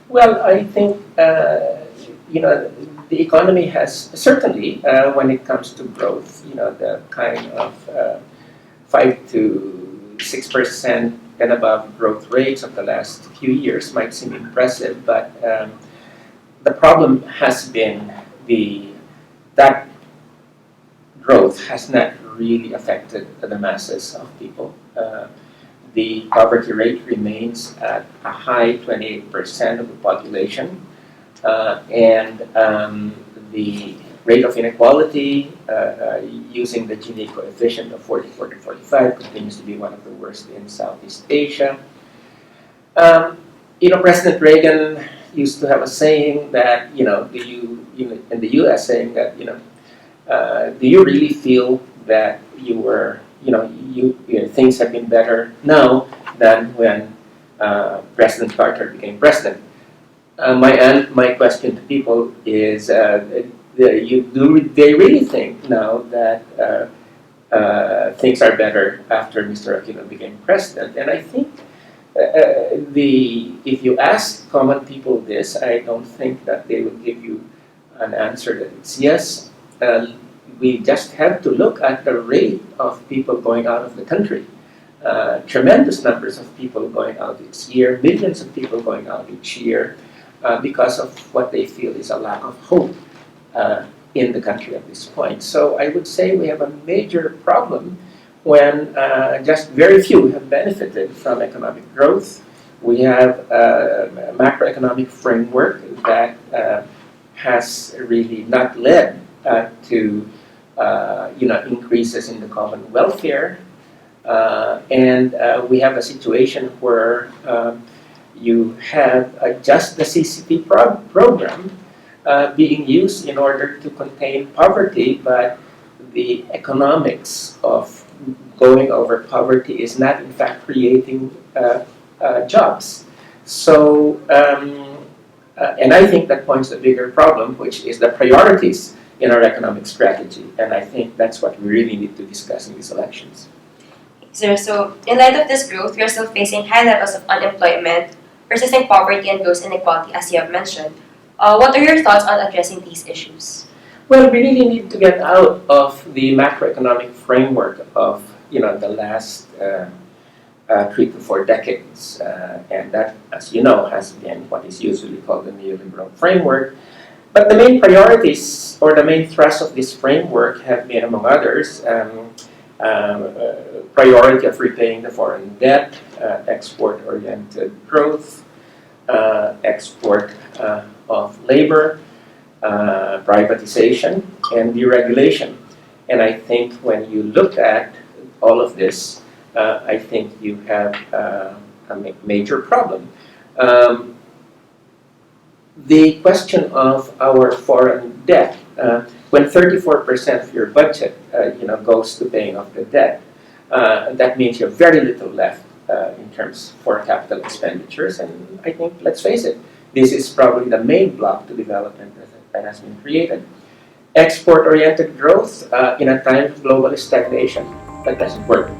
Well, I think the economy has certainly, when it comes to growth, the kind of 5 to 6% and above growth rates of the last few years might seem impressive, but the problem has been that growth has not really affected the masses of people. The poverty rate remains at a high 28% of the population, and the rate of inequality using the Gini coefficient of 44 to 45 continues to be one of the worst in Southeast Asia. President Reagan used to have a saying that, in the U.S. saying that, do you really feel that things have been better now than when President Carter became president? My question to people is, do they really think now that things are better after Mr. Aquino became president? And I think if you ask common people this, I don't think that they will give you an answer that it's yes. We just have to look at the rate of people going out of the country. Tremendous numbers of people going out each year, millions of people going out each year because of what they feel is a lack of hope in the country at this point. So I would say we have a major problem when just very few have benefited from economic growth. We have a macroeconomic framework that has really not led to increases in the common welfare, and we have a situation where you have just the CCP program being used in order to contain poverty, but the economics of going over poverty is not in fact creating jobs. So, and I think that points to a bigger problem, which is the priorities in our economic strategy, and I think that's what we really need to discuss in these elections. Sir, so in light of this growth, we are still facing high levels of unemployment, persisting poverty, and gross inequality, as you have mentioned. What are your thoughts on addressing these issues? Well, we really need to get out of the macroeconomic framework of the last 3 to 4 decades, and that, as you know, has been what is usually called the neoliberal framework. But the main priorities or the main thrust of this framework have been, among others, priority of repaying the foreign debt, export-oriented growth, export of labor, privatization, and deregulation. And I think when you look at all of this, I think you have a major problem. The question of our foreign debt, when 34% of your budget, goes to paying off the debt, that means you have very little left in terms for capital expenditures. And I think, let's face it, this is probably the main block to development that has been created. Export-oriented growth in a time of global stagnation, that doesn't work.